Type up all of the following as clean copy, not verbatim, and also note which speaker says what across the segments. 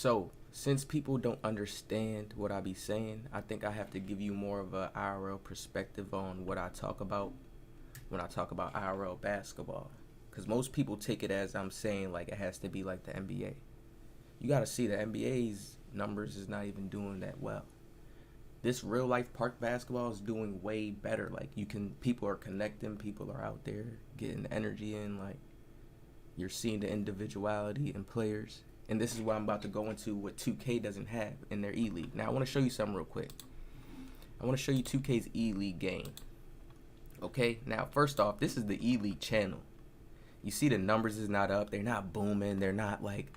Speaker 1: So, since people don't understand what I be saying, I think I have to give you more of a IRL perspective on what I talk about when I talk about IRL basketball. Because most people take it as I'm saying like it has to be like the NBA. You got to see the NBA's numbers is not even doing that well. This real life park basketball is doing way better. Like people are connecting, people are out there getting energy in, like you're seeing the individuality in players. And this is what I'm about to go into what 2K doesn't have in their E-League. Now, I want to show you something real quick. I want to show you 2K's E-League game. Okay? Now, first off, this is the E-League channel. You see the numbers is not up. They're not booming. They're not, like,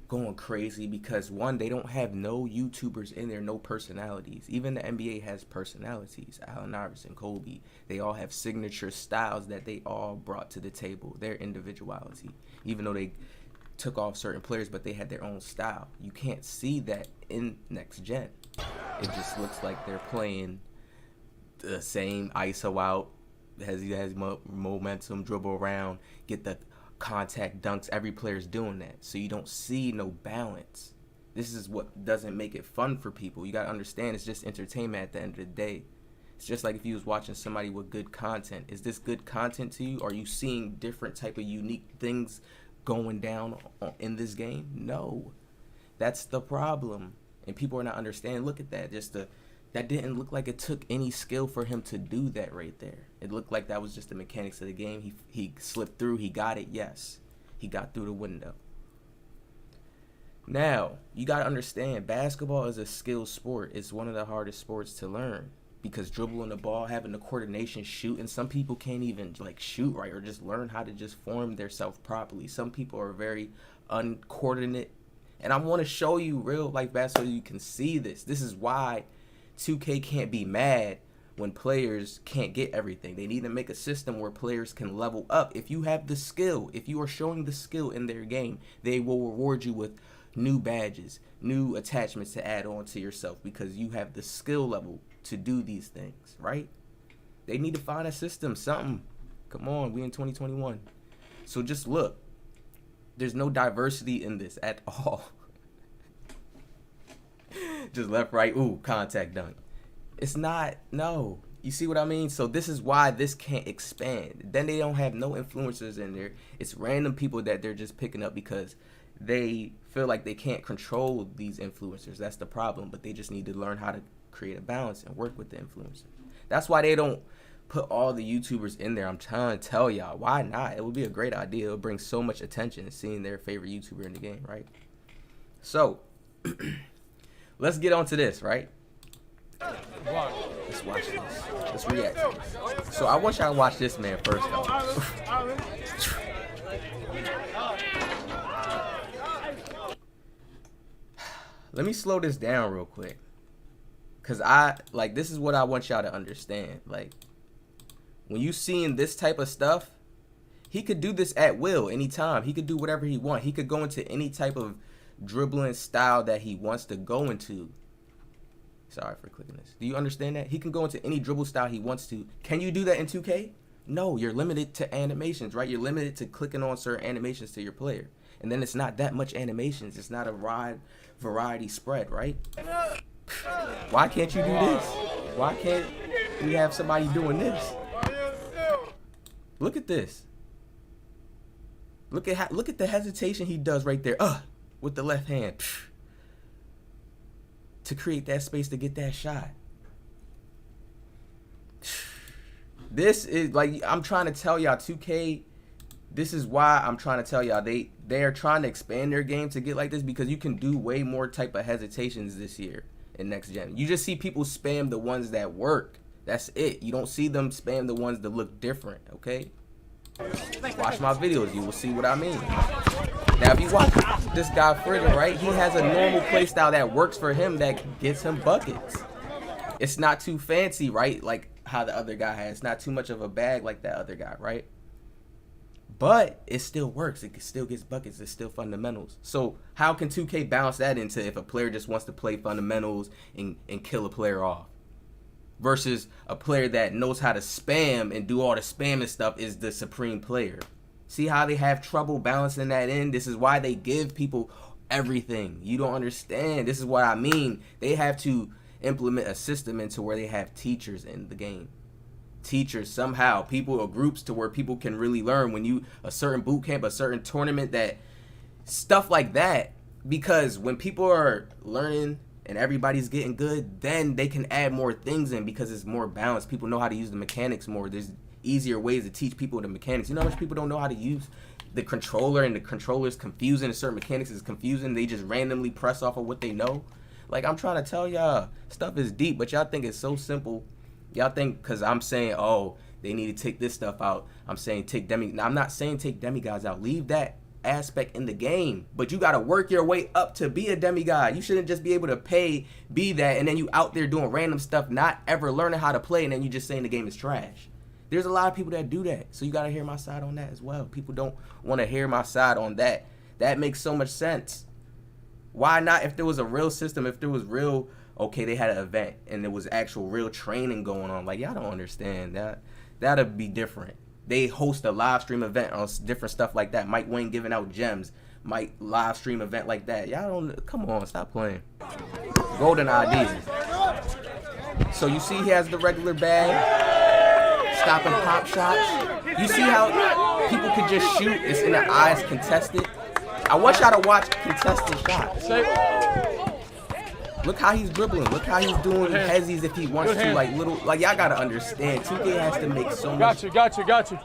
Speaker 1: going crazy because, one, they don't have no YouTubers in there, no personalities. Even the NBA has personalities. Allen Iverson, Kobe. They all have signature styles that they all brought to the table. Their individuality. Even though they took off certain players, but they had their own style. You can't see that in next gen. It just looks like they're playing the same ISO out, has momentum, dribble around, get the contact dunks. Every player's doing that, so you don't see no balance. This is what doesn't make it fun for people. You gotta understand, it's just entertainment at the end of the day. It's just like if you was watching somebody with good content. Is this good content to you? Are you seeing different type of unique things going down in this game? No, that's the problem, and people are not understanding. Look at that. That didn't look like it took any skill for him to do that right there. It looked like that was just the mechanics of the game. He slipped through. He got it. Yes, he got through the window. Now you got to understand, basketball is a skill sport. It's one of the hardest sports to learn because dribbling the ball, having the coordination, shooting. Some people can't even like shoot right or just learn how to just form their self properly. Some people are very uncoordinate, and I want to show you real life basketball so you can see this. This is why 2K can't be mad when players can't get everything. They need to make a system where players can level up. If you have the skill, if you are showing the skill in their game, they will reward you with new badges, new attachments to add on to yourself because you have the skill level to do these things, right? They need to find a system, something. Come on, we in 2021. So just look. There's no diversity in this at all. Just left, right, ooh, contact dunk. It's not, no. You see what I mean? So this is why this can't expand. Then they don't have no influencers in there. It's random people that they're just picking up because they feel like they can't control these influencers. That's the problem. But they just need to learn how to create a balance and work with the influencers. That's why they don't put all the YouTubers in there. I'm trying to tell y'all. Why not? It would be a great idea. It would bring so much attention seeing their favorite YouTuber in the game, right? So let's get on to this, right? Let's watch this. Let's react to this. So I want y'all to watch this man first, though. Let me slow this down real quick. Because this is what I want y'all to understand. Like, when you seeing this type of stuff, he could do this at will anytime. He could do whatever he wants. He could go into any type of dribbling style that he wants to go into. Sorry for clicking this. Do you understand that? He can go into any dribble style he wants to. Can you do that in 2K? No, you're limited to animations, right? You're limited to clicking on certain animations to your player. And then it's not that much animations. It's not a wide variety spread, right? Why can't you do this? Why can't we have somebody doing this? Look at this. Look at the hesitation he does right there. With the left hand. To create that space to get that shot. This is like, I'm trying to tell y'all, 2K, this is why I'm trying to tell y'all they're trying to expand their game to get like this because you can do way more type of hesitations this year in next gen. You just see people spam the ones that work. That's it. You don't see them spam the ones that look different, okay? Watch my videos, you will see what I mean. Now, if you watch this guy further, right, he has a normal play style that works for him that gets him buckets. It's not too fancy, right, like how the other guy has. It's not too much of a bag like that other guy, right? But it still works. It still gets buckets. It's still fundamentals. So how can 2K balance that into if a player just wants to play fundamentals and kill a player off? Versus a player that knows how to spam and do all the spamming stuff is the supreme player. See how they have trouble balancing that in? This is why they give people everything. You don't understand. This is what I mean. They have to implement a system into where they have teachers in the game. Teachers somehow, people or groups to where people can really learn when you a certain boot camp, a certain tournament, that stuff like that. Because when people are learning and everybody's getting good, then they can add more things in because it's more balanced. People know how to use the mechanics more. There's easier ways to teach people the mechanics. You know how much people don't know how to use the controller, and the controller's confusing, and certain mechanics is confusing. They just randomly press off of what they know. Like, I'm trying to tell y'all, stuff is deep, but y'all think it's so simple. Y'all think because I'm saying, oh, they need to take this stuff out, I'm saying take I'm not saying take demigods out. Leave that aspect in the game, but you got to work your way up to be a demigod. You shouldn't just be able to be that, and then you out there doing random stuff, not ever learning how to play, and then you just saying the game is trash. There's a lot of people that do that, so you got to hear my side on that as well. People don't want to hear my side on that. That makes so much sense. Why not? If there was a real system, if there was real, okay, they had an event and there was actual real training going on, like, y'all don't understand that. That'd be different. They host a live stream event on different stuff like that. Mike Wayne giving out gems, Mike live stream event like that. Y'all don't, come on, stop playing. Golden IDs. So you see he has the regular bag, stopping pop shots. You see how people can just shoot, it's in the eyes contested. I want y'all to watch contested shots. Look how he's dribbling. Look how he's doing hezzies if he wants to, like little, like y'all gotta understand. 2K has to make so much. Got you.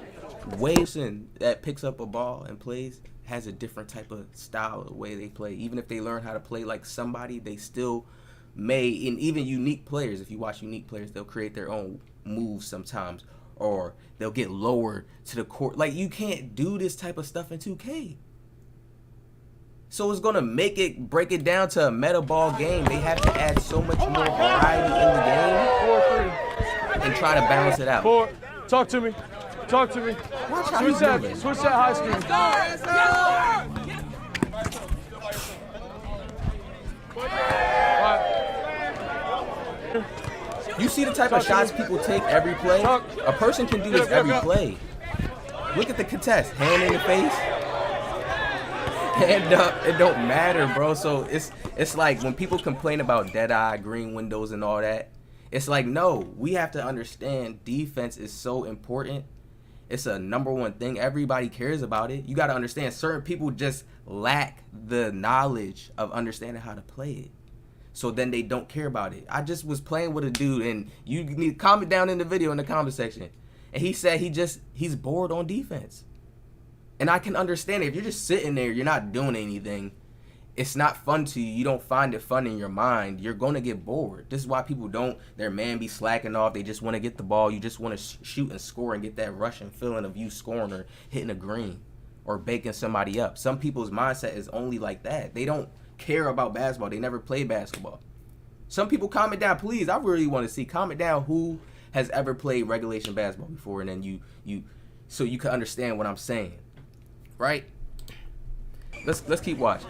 Speaker 1: Waves that picks up a ball and plays has a different type of style, the way they play. Even if they learn how to play like somebody, they still may. And even unique players, if you watch unique players, they'll create their own moves sometimes, or they'll get lower to the court. Like, you can't do this type of stuff in 2K. So it's gonna break it down to a meta ball game. They have to add so much more variety in the game and try to balance it out.
Speaker 2: Talk to me.
Speaker 1: Watch how he's moving.
Speaker 2: Switch that high screen.
Speaker 1: You see the type of shots people take every play? A person can do this every play. Look at the contest. Hand in the face. Hand up. It don't matter, bro. So it's like when people complain about dead eye, green windows, and all that, it's like, no, we have to understand defense is so important. It's a #1 thing. Everybody cares about it. You got to understand, certain people just lack the knowledge of understanding how to play it. So then they don't care about it. I just was playing with a dude, and you need to comment down in the video in the comment section. And he said he's bored on defense. And I can understand it. If you're just sitting there, you're not doing anything, it's not fun to you. You don't find it fun in your mind. You're going to get bored. This is why people don't, their man be slacking off. They just want to get the ball. You just want to shoot and score and get that rushing feeling of you scoring or hitting a green or baking somebody up. Some people's mindset is only like that. They don't care about basketball. They never played basketball. Some people, comment down, please. I really want to see, comment down who has ever played regulation basketball before, and then you so you can understand what I'm saying. Right? Let's keep watching.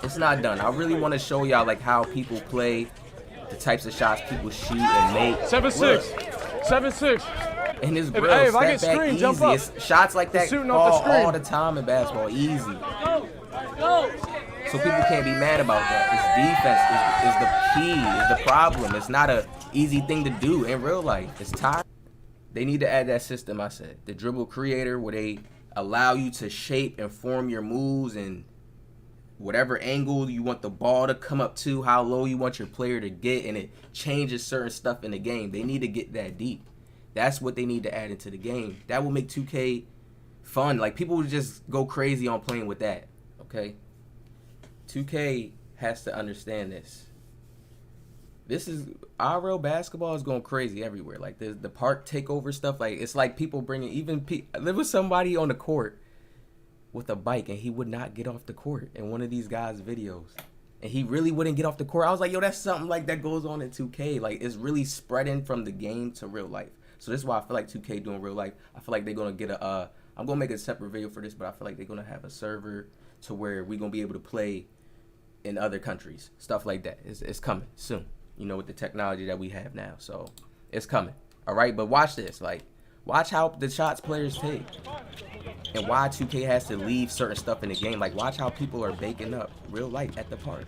Speaker 1: It's not done. I really want to show y'all like how people play, the types of shots people shoot and make.
Speaker 2: 7-6.
Speaker 1: And it's real. Hey, if I get screen, jump up. It's shots like that all the time in basketball. Easy. So people can't be mad about that. It's defense is the key, is the problem. It's not a easy thing to do in real life. It's tired. They need to add that system, I said. The dribble creator, where they allow you to shape and form your moves and whatever angle you want the ball to come up to, how low you want your player to get, and it changes certain stuff in the game. They need to get that deep. That's what they need to add into the game. That will make 2K fun. Like, people would just go crazy on playing with that, okay? 2K has to understand this. This is, IRL basketball is going crazy everywhere. Like, the park takeover stuff, like, it's like people bringing, there was somebody on the court with a bike, and he would not get off the court in one of these guys' videos. And he really wouldn't get off the court. I was like, yo, that's something like that goes on in 2K. Like, it's really spreading from the game to real life. So this is why I feel like 2K doing real life. I feel like they're going to get I'm going to make a separate video for this, but I feel like they're going to have a server to where we're going to be able to play in other countries. Stuff like that. It's coming soon. You know, with the technology that we have now. So it's coming. All right, but watch this. Like, watch how the shots players take. and why 2K has to leave certain stuff in the game. Like, watch how people are baking up real light at the park.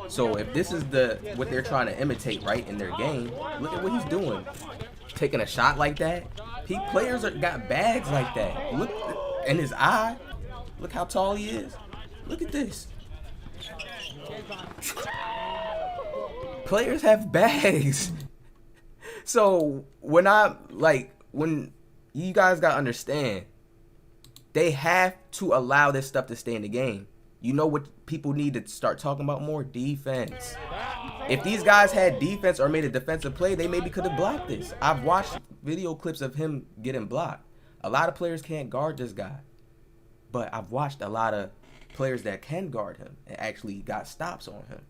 Speaker 1: So if this is what they're trying to imitate, right, in their game, look at what he's doing. Taking a shot like that. Players got bags like that. Look in his eye. Look how tall he is. Look at this. Players have bags. So when you guys gotta understand, they have to allow this stuff to stay in the game. You know what people need to start talking about more? Defense. If these guys had defense or made a defensive play, they maybe could have blocked this. I've watched video clips of him getting blocked. A lot of players can't guard this guy. But I've watched a lot of players that can guard him and actually got stops on him.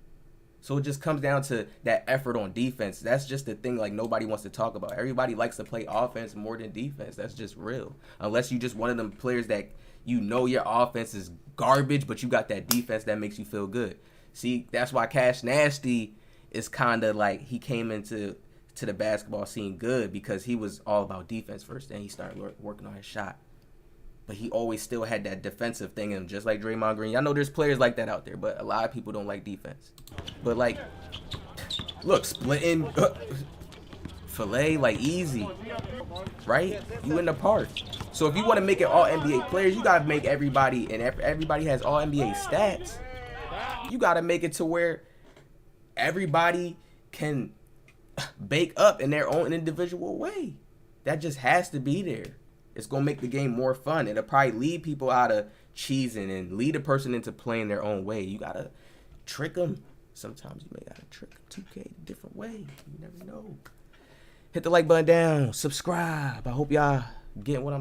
Speaker 1: So it just comes down to that effort on defense. That's just the thing like nobody wants to talk about. Everybody likes to play offense more than defense. That's just real. Unless you just one of them players that you know your offense is garbage, but you got that defense that makes you feel good. See, that's why Cash Nasty is kind of like he came into the basketball scene good because he was all about defense first. Then he started working on his shot. But he always still had that defensive thing in him, just like Draymond Green. I know there's players like that out there, but a lot of people don't like defense. But, like, look, splitting, fillet, like, easy, right? You in the park. So if you want to make it all NBA players, you got to make everybody, and everybody has all NBA stats. You got to make it to where everybody can bake up in their own individual way. That just has to be there. It's going to make the game more fun. It'll probably lead people out of cheesing and lead a person into playing their own way. You got to trick them. Sometimes you may got to trick 2K a different way. You never know. Hit the like button down. Subscribe. I hope y'all getting what I'm talking about.